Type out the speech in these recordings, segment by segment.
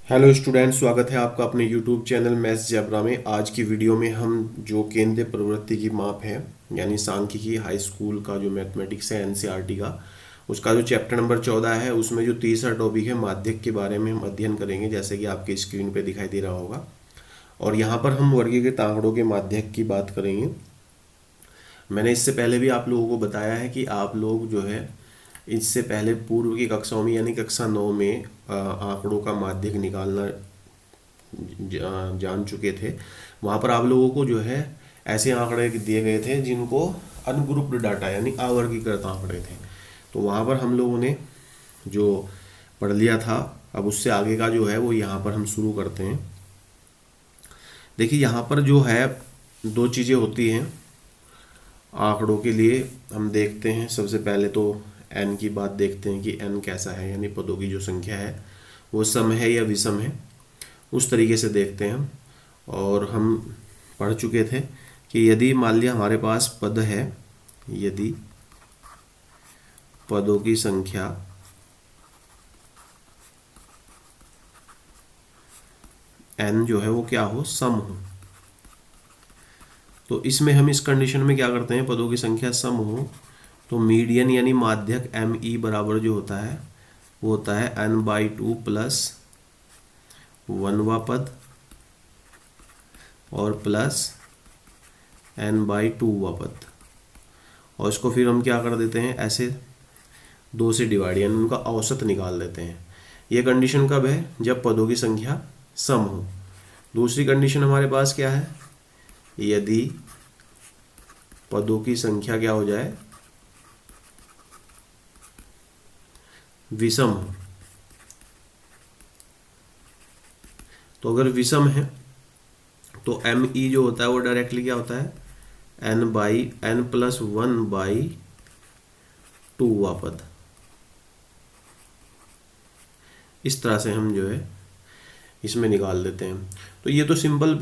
Hello student, स्वागत है आपका अपने यूट्यूब चैनल मैथ्स जबरा में। आज की वीडियो में हम जो केंद्रीय प्रवृत्ति की माप है यानी सांख्यिकी हाई स्कूल का जो मैथमेटिक्स है एनसीईआरटी का, उसका जो चैप्टर नंबर 14 है उसमें जो तीसरा टॉपिक है माध्यक के बारे में हम अध्ययन करेंगे, जैसे कि आपके स्क्रीन पे दिखाई दे रहा होगा। और यहाँ पर हम वर्गीकृत आंकड़ों के माध्यक की बात करेंगे। मैंने इससे पहले भी आप लोगों को बताया है कि आप लोग जो है इससे पहले पूर्व की कक्षाओं में यानी कक्षा 9 में आंकड़ों का माध्यक निकालना जान चुके थे। वहाँ पर आप लोगों को जो है ऐसे आंकड़े दिए गए थे जिनको अनग्रुप्ड डाटा यानी अवर्गीकृत आंकड़े थे। तो वहाँ पर हम लोगों ने जो पढ़ लिया था, अब उससे आगे का जो है वो यहाँ पर हम शुरू करते हैं। देखिए यहाँ पर जो है दो चीज़ें होती हैं आंकड़ों के लिए। हम देखते हैं सबसे पहले तो एन की बात देखते हैं कि एन कैसा है, यानी पदों की जो संख्या है वो सम है या विषम है, उस तरीके से देखते हैं हम। और हम पढ़ चुके थे कि यदि मान लिया हमारे पास पद है, यदि पदों की संख्या एन जो है वो क्या हो, सम हो, तो इसमें हम इस कंडीशन में क्या करते हैं, पदों की संख्या सम हो तो मीडियन यानी माध्यक एम ई बराबर जो होता है वो होता है n/2 प्लस 1वां पद और प्लस n/2वां पद। और इसको फिर हम क्या कर देते हैं, ऐसे दो से डिवाइड यानी उनका औसत निकाल देते हैं। ये कंडीशन कब है, जब पदों की संख्या सम हो। दूसरी कंडीशन हमारे पास क्या है, यदि पदों की संख्या क्या हो जाए, विषम हो। तो अगर विषम है तो एम ई जो होता है वो डायरेक्टली क्या होता है, n+1/2वां पद। इस तरह से हम जो है इसमें निकाल देते हैं। तो ये तो सिंपल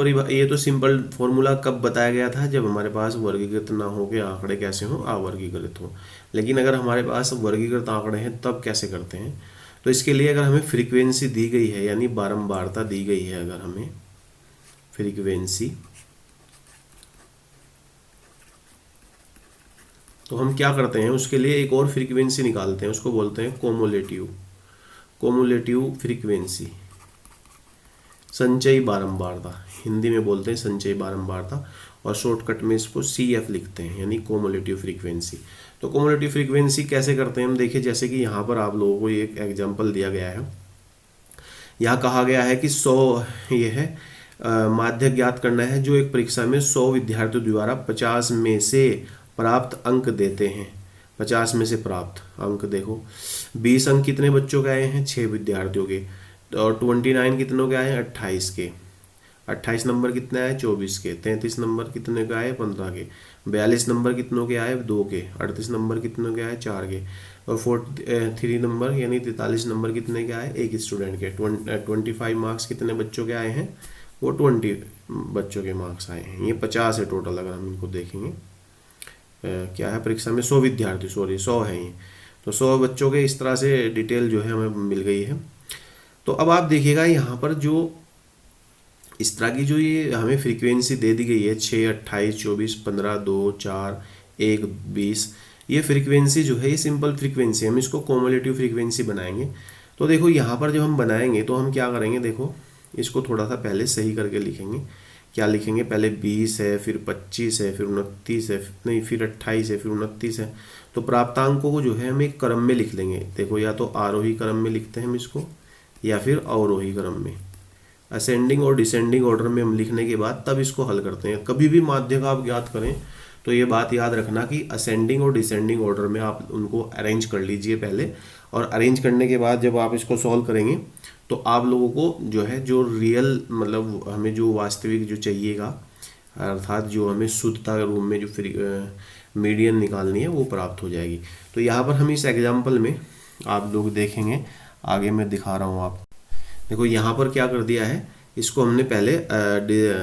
फॉर्मूला कब बताया गया था, जब हमारे पास वर्गीकृत ना हो के आंकड़े कैसे हों, अवर्गीकृत हो। लेकिन अगर हमारे पास वर्गीकृत आंकड़े हैं तब कैसे करते हैं, तो इसके लिए अगर हमें फ्रीक्वेंसी दी गई है यानी बारंबारता दी गई है, अगर हमें फ्रीक्वेंसी, तो हम क्या करते हैं उसके लिए एक और फ्रीक्वेंसी निकालते हैं, उसको बोलते हैं कोमुलेटिव फ्रीक्वेंसी, संचयी बारंबारता। हिंदी में बोलते हैं संचयी बारंबारता और शॉर्टकट में इसको CF लिखते हैं यानी कोमुलेटिव फ्रीक्वेंसी। तो कोमुलेटिव फ्रीक्वेंसी कैसे करते हैं हम देखिए, जैसे कि यहाँ पर आप लोगों को एक एग्जांपल दिया गया है। यहाँ कहा गया है कि 100 ये है माध्यक ज्ञात करना है जो एक परीक्षा में 100 विद्यार्थियों द्वारा 50 में से प्राप्त अंक देते हैं। 50 में से प्राप्त अंक देखो, 20 अंक कितने बच्चों के आए हैं, 6 विद्यार्थियों के। और 29 कितनों के आए हैं, 28 के। 28 नंबर कितने आए, 24 के। 33 नंबर कितने के आए, 15 के। 42 नंबर कितनों के आए, 2 के। 38 नंबर कितनों के आए, 4 के। और 43 नंबर यानी 43 नंबर कितने के आए, एक स्टूडेंट के। 25 मार्क्स कितने बच्चों के आए हैं, वो 20 बच्चों के मार्क्स आए हैं। ये 50 है टोटल, अगर हम इनको देखेंगे क्या है परीक्षा में 100 विद्यार्थी, सॉरी 100 है ये, तो 100 बच्चों के इस तरह से डिटेल जो है हमें मिल गई है। तो अब आप देखिएगा यहाँ पर जो इस तरह की जो ये हमें फ्रीक्वेंसी दे दी गई है 6, 28, 24, 15, 2, 4, 1, 20, ये फ्रीक्वेंसी जो है ये सिंपल फ्रीक्वेंसी, हम इसको कोमुलेटिव फ्रीक्वेंसी बनाएंगे। तो देखो यहाँ पर जब हम बनाएंगे तो हम क्या करेंगे, देखो इसको थोड़ा सा पहले सही करके लिखेंगे। क्या लिखेंगे, पहले 20 है, फिर 25 है, फिर 29 है, नहीं फिर 28 है, फिर 29 है। तो प्राप्तांकों को जो है हम एक क्रम में लिख लेंगे। देखो या तो आरोही क्रम में लिखते हैं हम इसको, या फिर अवरोही क्रम में, असेंडिंग और डिसेंडिंग ऑर्डर में हम लिखने के बाद तब इसको हल करते हैं। कभी भी माध्यक आप ज्ञात करें तो ये बात याद रखना कि असेंडिंग और डिसेंडिंग ऑर्डर में आप उनको अरेंज कर लीजिए पहले, और अरेंज करने के बाद जब आप इसको सॉल्व करेंगे तो आप लोगों को जो है जो रियल मतलब हमें जो वास्तविक जो चाहिएगा, अर्थात जो हमें शुद्धता के रूप में जो मीडियन निकालनी है वो प्राप्त हो जाएगी। तो यहाँ पर हम इस एग्जाम्पल में आप लोग देखेंगे, आगे मैं दिखा रहा हूँ आप देखो यहाँ पर क्या कर दिया है, इसको हमने पहले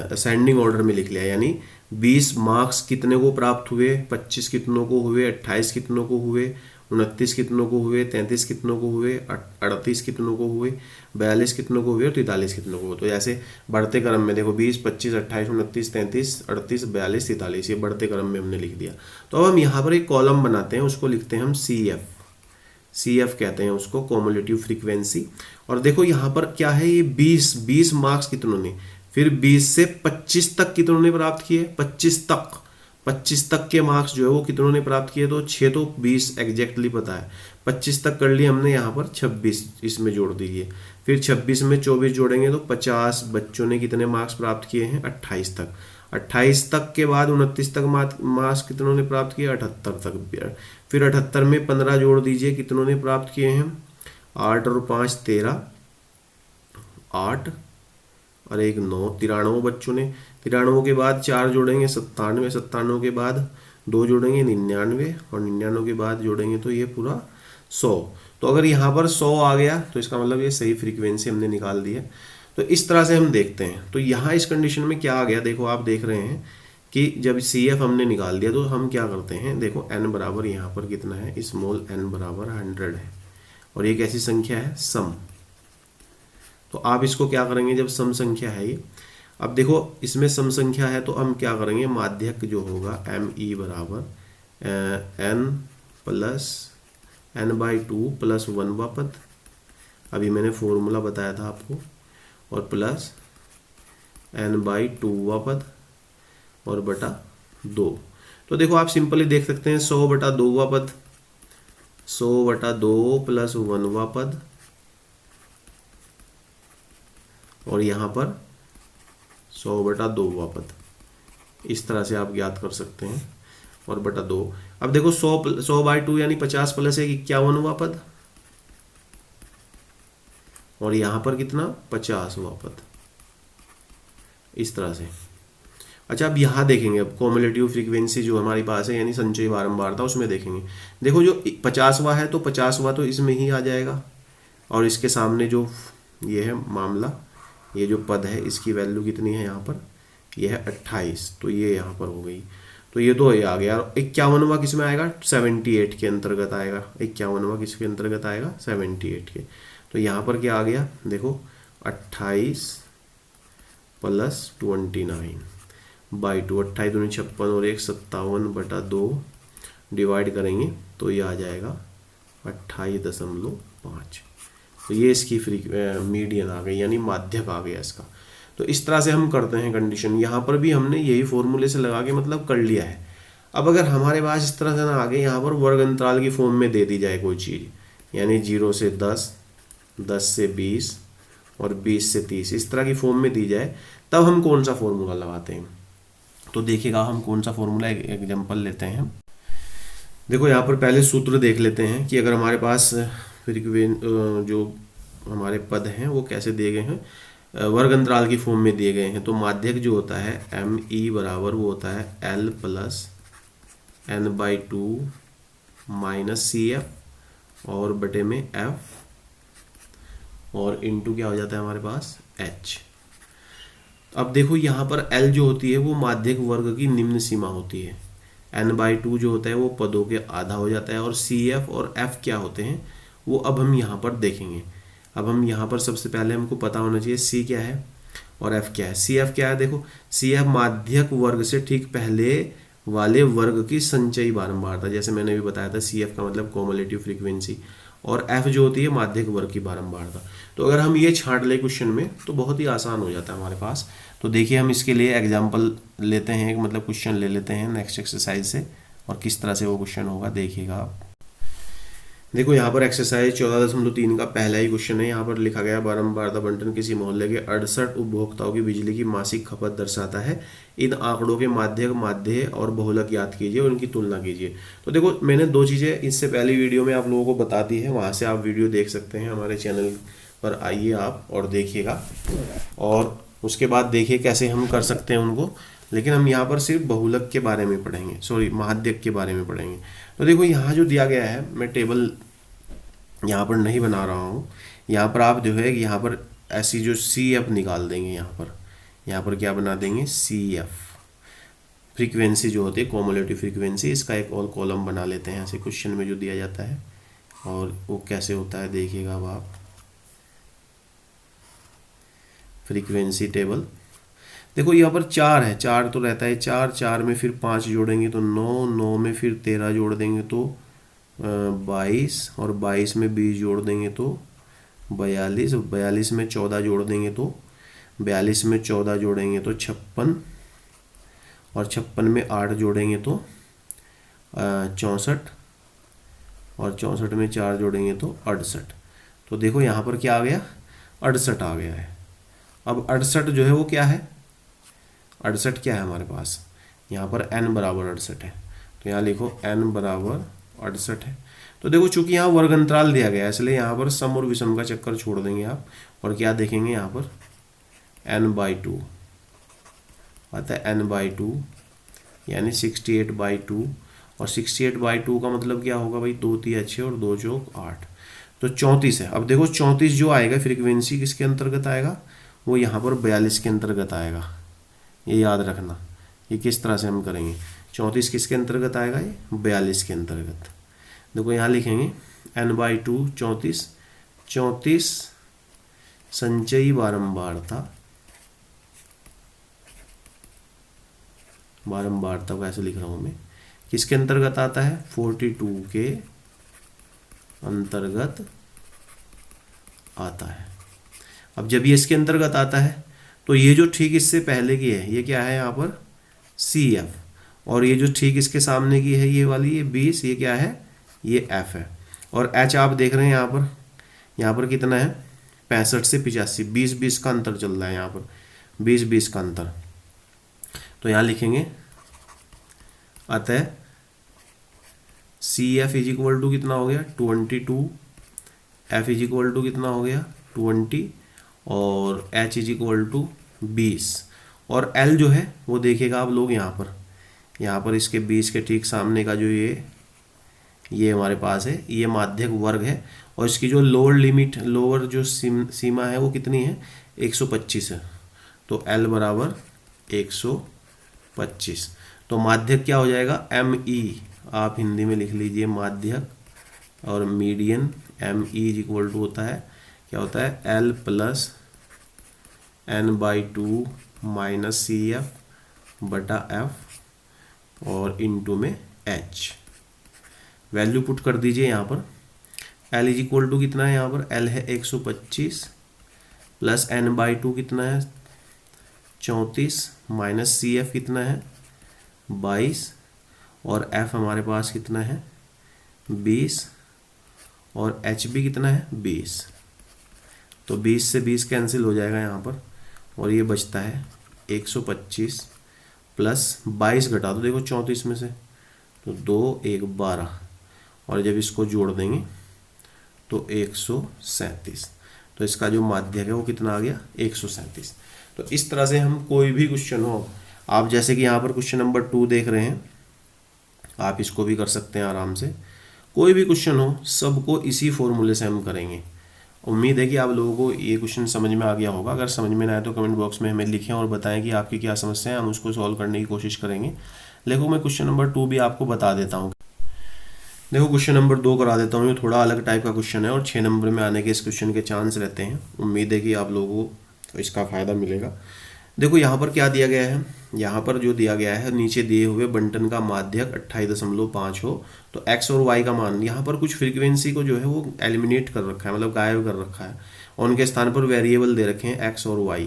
असेंडिंग ऑर्डर में लिख लिया, यानी 20 मार्क्स कितने को प्राप्त हुए, 25 कितनों को हुए, 28 कितनों को हुए 29 कितनों को हुए, 33 कितनों को हुए, 38 कितनों को हुए, 42 कितनों को हुए और 43 कितनों को हुए। तो ऐसे बढ़ते क्रम में देखो 20, 25, 28, 29, 33, 38, 42, 43, ये बढ़ते क्रम में हमने लिख दिया। तो अब हम यहाँ पर एक कॉलम बनाते हैं, उसको लिखते हैं हम CF कहते हैं उसको, कॉमुलेटिव फ्रीक्वेंसी। और देखो यहाँ पर क्या है, ये 20 मार्क्स कितनों ने, फिर 20 से 25 तक कितनों ने प्राप्त किए, 25 तक के मार्क्स जो है वो कितनों ने प्राप्त किए। तो 6 तो 20 एग्जैक्टली पता है, 25 तक कर लिए हमने, यहाँ पर 26 इसमें जोड़ दीजिए, फिर 26 में 24 जोड़ेंगे तो 50 बच्चों ने कितने मार्क्स प्राप्त किए हैं, 28 तक। 28 तक के बाद 29 तक मार्क्स कितनों ने प्राप्त किए, 78 तक। फिर 78 में 15 जोड़ दीजिए, कितनों ने प्राप्त किए हैं, 8 और 5 13, 8 और 1 9, 93 बच्चों ने। 93 के बाद 4 जोड़ेंगे 97, 97 के बाद 2 जोड़ेंगे 99, और 99 के बाद जोड़ेंगे तो ये पूरा 100। तो अगर यहाँ पर 100 आ गया तो इसका मतलब ये सही फ्रीक्वेंसी हमने निकाल दी है। तो इस तरह से हम देखते हैं। तो यहाँ इस कंडीशन में क्या आ गया, देखो आप देख रहे हैं कि जब CF हमने निकाल दिया तो हम क्या करते हैं, देखो n बराबर यहाँ पर कितना है, स्मॉल n बराबर 100 है, और ये कैसी संख्या है, सम। तो आप इसको क्या करेंगे, जब सम संख्या है ये, अब देखो इसमें सम संख्या है तो हम क्या करेंगे, माध्यक जो होगा ME बराबर n प्लस n/2 प्लस 1वां पद, अभी मैंने फॉर्मूला बताया था आपको, और प्लस n/2वां पद और बटा 2। तो देखो आप सिंपली देख सकते हैं 100/2वां पद, 100/2 प्लस 1वां पद, और यहाँ पर 100/2वां पद, इस तरह से आप ज्ञात कर सकते हैं, और बटा 2। अब देखो 100/2 यानी 50 प्लस 1 51वां पद, और यहाँ पर कितना 50वां पद, इस तरह से। अच्छा अब यहाँ देखेंगे, अब कॉमुलेटिव फ्रीक्वेंसी जो हमारी पास है यानी संचयी बारंबारता, उसमें देखेंगे। देखो जो 50वां है तो 50वां तो इसमें ही आ जाएगा, और इसके सामने जो ये है मामला, ये जो पद है इसकी वैल्यू कितनी है यहाँ पर, ये है 28, तो ये यहाँ पर हो गई। तो ये तो ये आ गया। 51वां किस में आएगा, 78 के अंतर्गत आएगा। 51वां किसके अंतर्गत आएगा, 78 के। तो यहाँ पर क्या आ गया, देखो 28 प्लस 29/2, 28 दूनी 56 और 1 57/2 डिवाइड करेंगे तो ये आ जाएगा 28.5। तो ये इसकी मीडियन आ गई, यानी माध्यक आ गया इसका। तो इस तरह से हम करते हैं कंडीशन। यहाँ पर भी हमने यही फॉर्मूले से लगा के मतलब कर लिया है। अब अगर हमारे पास इस तरह से ना आगे यहाँ पर वर्ग अंतराल की फॉर्म में दे दी जाए कोई चीज़, यानी 0 से 10, 10 से 20 और 20 से 30, इस तरह की फॉर्म में दी जाए, तब हम कौन सा फॉर्मूला लगाते हैं। तो देखिएगा हम कौन सा फॉर्मूला, एग्जांपल लेते हैं। देखो यहाँ पर पहले सूत्र देख लेते हैं कि अगर हमारे पास जो हमारे पद हैं वो कैसे दिए गए हैं, वर्ग अंतराल की फॉर्म में दिए गए हैं। तो माध्यक जो होता है ME बराबर वो होता है L plus n/2 minus CF और बटे में F, और इनटू क्या हो जाता है हमारे पास H। अब देखो यहाँ पर L जो होती है वो माध्यक वर्ग की निम्न सीमा होती है, n/2 जो होता है वो पदों के आधा हो जाता है, और CF और F क्या होते हैं वो अब हम यहाँ पर देखेंगे। अब हम यहाँ पर सबसे पहले हमको पता होना चाहिए C क्या है और F क्या है। CF क्या है, देखो CF माध्यक वर्ग से ठीक पहले वाले वर्ग की संचयी बारंबारता, जैसे मैंने भी बताया था CF का मतलब कॉमुलेटिव फ्रीक्वेंसी, और F जो होती है माध्यक वर्ग की बारंबारता। तो अगर हम ये छांट ले क्वेश्चन में तो बहुत ही आसान हो जाता है हमारे पास। तो देखिए हम इसके लिए एग्जाम्पल लेते हैं, मतलब क्वेश्चन ले लेते हैं नेक्स्ट एक्सरसाइज से, और किस तरह से वो क्वेश्चन होगा देखिएगा आप। देखो यहाँ पर एक्सरसाइज 14.3 का पहला ही क्वेश्चन है। यहाँ पर लिखा गया बारंबारता बंटन किसी मोहल्ले के 68 उपभोक्ताओं की बिजली की मासिक खपत दर्शाता है। इन आंकड़ों के माध्यक, माध्य और बहुलक याद कीजिए और इनकी तुलना कीजिए। तो देखो मैंने दो चीज़ें इससे पहली वीडियो में आप लोगों को बता दी है, वहाँ से आप वीडियो देख सकते हैं। हमारे चैनल पर आइए आप और देखिएगा, और उसके बाद देखिए कैसे हम कर सकते हैं उनको। लेकिन हम यहाँ पर सिर्फ बहुलक के बारे में पढ़ेंगे, सॉरी माध्यक के बारे में पढ़ेंगे। तो देखो यहाँ जो दिया गया है, मैं टेबल यहाँ पर नहीं बना रहा हूँ। यहाँ पर आप जो है यहाँ पर ऐसी जो CF निकाल देंगे, यहाँ पर क्या बना देंगे CF। फ्रीक्वेंसी जो होती है कोमुलेटिव फ्रीक्वेंसी, इसका एक और कॉलम बना लेते हैं ऐसे क्वेश्चन में जो दिया जाता है, और वो कैसे होता है देखिएगा अब आप। फ्रीक्वेंसी टेबल देखो यहाँ पर 4 है, 4 तो रहता है, 4 4 में फिर 5 जोड़ेंगे तो 9, 9 में फिर 13 जोड़ देंगे तो 22, और 22 में 20 जोड़ देंगे तो 42, 42 में 14 जोड़ देंगे तो 42 में 14 जोड़ेंगे तो 56, और 56 में 8 जोड़ेंगे तो 64, और 64 में 4 जोड़ेंगे तो 68। तो देखो यहाँ पर क्या आ गया, 68 आ गया है। अब 68 जो है वो क्या है, 68 क्या है हमारे पास, यहाँ पर n बराबर 68 है, तो यहाँ लिखो n बराबर 68 है। तो देखो चूंकि यहाँ वर्ग अंतराल दिया गया है इसलिए यहाँ पर सम और विषम का चक्कर छोड़ देंगे आप, और क्या देखेंगे यहाँ पर n/2 आता है, n/2 यानी 68/2, और 68/2 का मतलब क्या होगा भाई, 2 3 6 और 2 चौक 8, तो 34 है। अब देखो 34 जो आएगा फ्रीक्वेंसी किसके अंतर्गत आएगा, वो यहाँ पर 42 के अंतर्गत आएगा, ये याद रखना। ये किस तरह से हम करेंगे, 34 किसके अंतर्गत आएगा, ये 42 के अंतर्गत। देखो यहाँ लिखेंगे n/2 34, 34 संचयी बारंबारता, बारंबारता को ऐसे लिख रहा हूँ मैं, किसके अंतर्गत आता है, 42 के अंतर्गत आता है। अब जब ये इसके अंतर्गत आता है तो ये जो ठीक इससे पहले की है ये क्या है यहाँ पर CF, और ये जो ठीक इसके सामने की है ये वाली ये 20, ये क्या है, ये F है, और H आप देख रहे हैं यहाँ पर कितना है 65 से 85, 20 का अंतर चल रहा है यहाँ पर, 20 का अंतर। तो यहाँ लिखेंगे अतः CF इज इक्वल टू कितना हो गया 22, F इज इक्वल टू कितना हो गया 20, और H इज इक्वल टू 20, और L जो है वो देखेगा आप लोग यहाँ पर इसके 20 के ठीक सामने का जो ये हमारे पास है, ये माध्यक वर्ग है, और इसकी जो लोअर लिमिट, लोअर जो सीमा है वो कितनी है 125 है, तो L बराबर 125। तो माध्यक क्या हो जाएगा ME, आप हिंदी में लिख लीजिए माध्यक, और median ME is equal to होता है, क्या होता है L plus n/2 minus CF बटा F और इनटू में H। वैल्यू पुट कर दीजिए यहाँ पर, L इज इक्वल टू कितना है, यहाँ पर L है 125 प्लस n/2 कितना है 34 माइनस CF कितना है 22, और F हमारे पास कितना है 20, और H भी कितना है 20। तो 20 से 20 कैंसिल हो जाएगा यहाँ पर, और ये बचता है 125 प्लस 22 घटा दो देखो 34 में से, तो 2 1 12, और जब इसको जोड़ देंगे तो 137। तो इसका जो माध्यक है वो कितना आ गया 137। तो इस तरह से हम कोई भी क्वेश्चन हो, आप जैसे कि यहाँ पर क्वेश्चन नंबर 2 देख रहे हैं, आप इसको भी कर सकते हैं आराम से। कोई भी क्वेश्चन हो सबको इसी फॉर्मूले से हम करेंगे। उम्मीद है कि आप लोगों को ये क्वेश्चन समझ में आ गया होगा। अगर समझ में ना आए तो कमेंट बॉक्स में हमें लिखें और बताएं कि आपकी क्या समस्या है, हम उसको सॉल्व करने की कोशिश करेंगे। देखो मैं क्वेश्चन नंबर 2 भी आपको बता देता हूँ। देखो क्वेश्चन नंबर 2 करा देता हूँ, ये थोड़ा अलग टाइप का क्वेश्चन है और 6 नंबर में आने के इस क्वेश्चन के चांस रहते हैं। उम्मीद है कि आप लोगों को इसका फ़ायदा मिलेगा। देखो यहाँ पर क्या दिया गया है, यहाँ पर जो दिया गया है नीचे दिए हुए बंटन का माध्यक 28.5 हो तो x और y का मान, यहाँ पर कुछ फ्रीक्वेंसी को जो है वो एलिमिनेट कर रखा है, मतलब गायब कर रखा है, और उनके स्थान पर वेरिएबल दे रखे हैं x और y,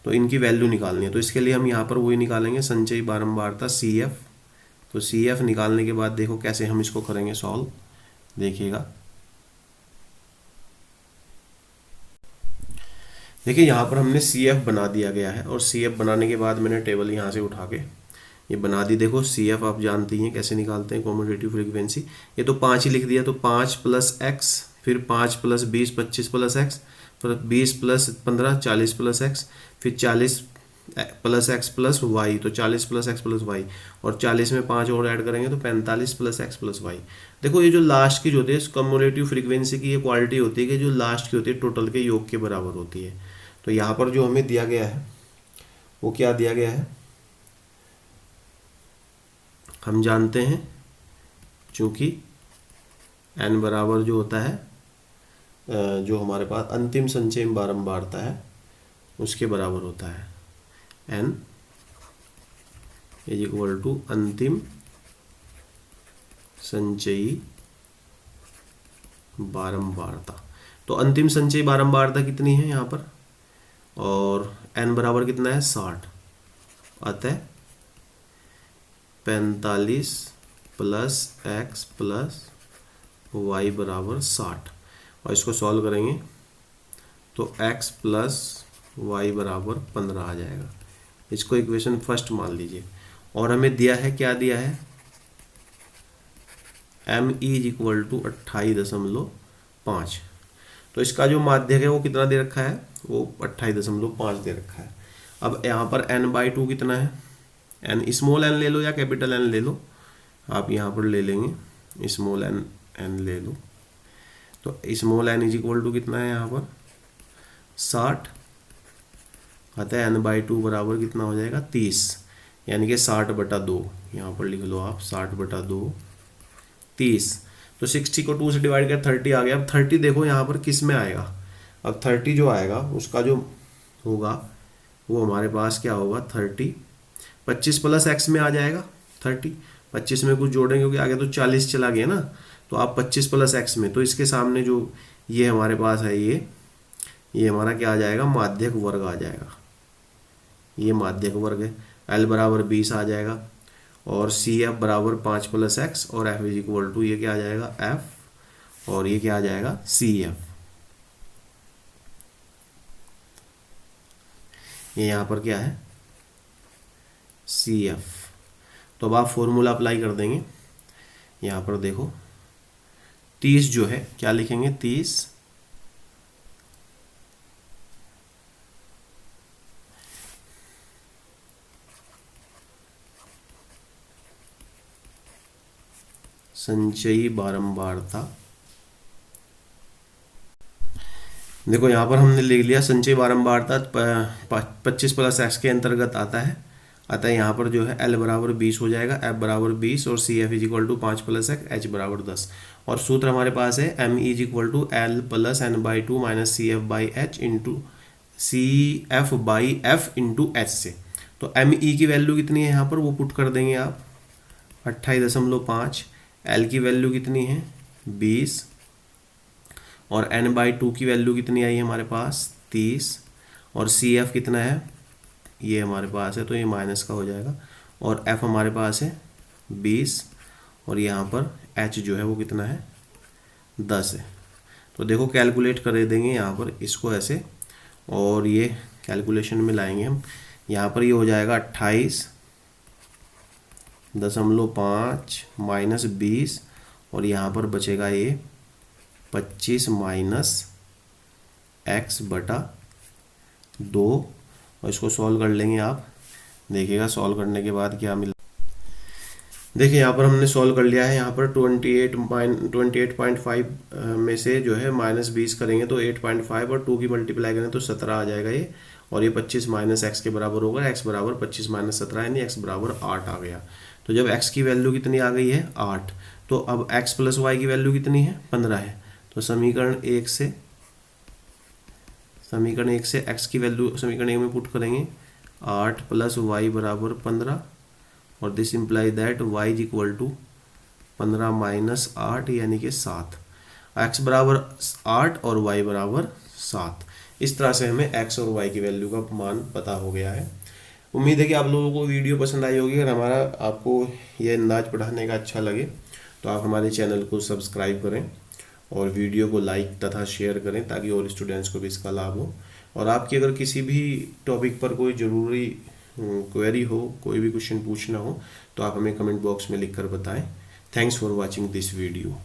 तो इनकी वैल्यू निकालनी है। तो इसके लिए हम यहाँ पर वही निकालेंगे संचयी बारंबारता CF। तो CF निकालने के बाद देखो कैसे हम इसको करेंगे सॉल्व, देखिएगा। देखिए यहाँ पर हमने CF बना दिया गया है, और CF बनाने के बाद मैंने टेबल यहाँ से उठा के ये बना दी। देखो CF आप जानती हैं कैसे निकालते हैं, कॉम्यूटेटिव फ्रीक्वेंसी। ये तो 5 ही लिख दिया, तो 5 प्लस x, फिर 5 प्लस 20 25 प्लस x, फिर 20 प्लस 15 40 प्लस x, फिर 40 प्लस x प्लस y, तो 40 प्लस x प्लस y, और 40 में 5 और ऐड करेंगे तो 45 प्लस x प्लस y। देखो ये जो लास्ट की जो होती है कम्युलेटिव फ्रीक्वेंसी की ये क्वालिटी होती है कि जो लास्ट की होती है टोटल के योग के बराबर होती है। तो यहाँ पर जो हमें दिया गया है वो क्या दिया गया है, हम जानते हैं चूँकि n बराबर जो होता है जो हमारे पास अंतिम संचय में बारंबारता है उसके बराबर होता है, n इज इक्वल टू अंतिम संचयी बारंबारता। तो अंतिम संचयी बारंबारता कितनी है यहाँ पर, और n बराबर कितना है 60, अतः 45 प्लस x प्लस y बराबर 60। और इसको सॉल्व करेंगे तो x प्लस y बराबर 15 आ जाएगा। इसको इक्वेशन फर्स्ट मान लीजिए। और हमें दिया है, क्या दिया है, m इज इक्वल टू 28.5। तो इसका जो माध्यक है वो कितना दे रखा है, वो 28.5 दे रखा है। अब यहाँ पर n/2 कितना है, n स्मॉल n ले लो या कैपिटल n ले लो, आप यहाँ पर ले लेंगे स्मॉल n ले लो। तो small n is equal to कितना है यहाँ पर 60, अतः n/2 बराबर कितना हो जाएगा 30, यानी कि 60/2। यहाँ पर लिख लो आप 60/2 30। तो 60 को 2 से डिवाइड कर 30 आ गया। अब 30 देखो यहाँ पर किस में आएगा, अब 30 जो आएगा उसका जो होगा वो हमारे पास क्या होगा 30 25 प्लस x में आ जाएगा। 30 25 में कुछ जोड़ेंगे क्योंकि आगे तो 40 चला गया ना, तो आप 25 प्लस x में, तो इसके सामने जो ये हमारे पास है ये हमारा क्या आ जाएगा, माध्यक वर्ग आ जाएगा। ये माध्यक वर्ग है। l बराबर 20 आ जाएगा और CF बराबर 5 प्लस x और f इज इक्वल टू ये क्या आ जाएगा f और ये क्या आ जाएगा CF। ये यहाँ पर क्या है CF। तो अब आप फॉर्मूला अप्लाई कर देंगे। यहाँ पर देखो 30 जो है क्या लिखेंगे 30 संचयी बारंबारता। देखो यहाँ पर हमने लिख लिया संचयी बारंबारता 25 प्लस x के अंतर्गत आता है, अतः यहाँ पर जो है L बराबर 20 हो जाएगा, F बराबर 20 और CF is equal to 5 plus x, H बराबर 10। और सूत्र हमारे पास है M is equal to L plus n/2 minus CF by F into H से। तो ME की वैल्यू कितनी है यहाँ पर वो पुट कर देंगे आप 28.5, L की वैल्यू कितनी है 20 और n/2 की वैल्यू कितनी आई है हमारे पास 30 और CF कितना है ये हमारे पास है, तो ये माइनस का हो जाएगा और F हमारे पास है 20 और यहाँ पर H जो है वो कितना है 10 है। तो देखो कैलकुलेट कर देंगे यहाँ पर इसको ऐसे और ये कैलकुलेशन में लाएंगे हम। यहाँ पर ये हो जाएगा 28.5 माइनस 20 और यहाँ पर बचेगा ये 25 माइनस x/2 और इसको सॉल्व कर लेंगे आप, देखिएगा सॉल्व करने के बाद क्या मिला। देखिए यहाँ पर हमने सॉल्व कर लिया है। यहाँ पर 28.5 में से जो है माइनस 20 करेंगे तो 8.5 और 2 की मल्टीप्लाई करें तो 17 आ जाएगा ये, और ये 25 माइनस एक्स के बराबर होगा, x बराबर 25 माइनस 17 यानी x बराबर 8 आ गया। तो जब x की वैल्यू कितनी आ गई है 8, तो अब x प्लस वाई की वैल्यू कितनी है 15 है। तो समीकरण 1 से x की वैल्यू समीकरण 1 में पुट करेंगे 8 प्लस वाई बराबर 15 और this imply that y is equal to 15 minus 8 यानी कि 7। x बराबर 8 और y बराबर 7। इस तरह से हमें x और y की वैल्यू का मान पता हो गया है। उम्मीद है कि आप लोगों को वीडियो पसंद आई होगी। अगर हमारा आपको ये अंदाज पढ़ाने का अच्छा लगे तो आप हमारे चैनल को सब्सक्राइब करें और वीडियो को लाइक तथा शेयर करें ताकि और स्टूडेंट्स को भी इसका लाभ हो। और आपकी अगर किसी भी टॉपिक पर कोई ज़रूरी क्वेरी हो, कोई भी क्वेश्चन पूछना हो तो आप हमें कमेंट बॉक्स में लिखकर बताएं। Thanks for watching this video.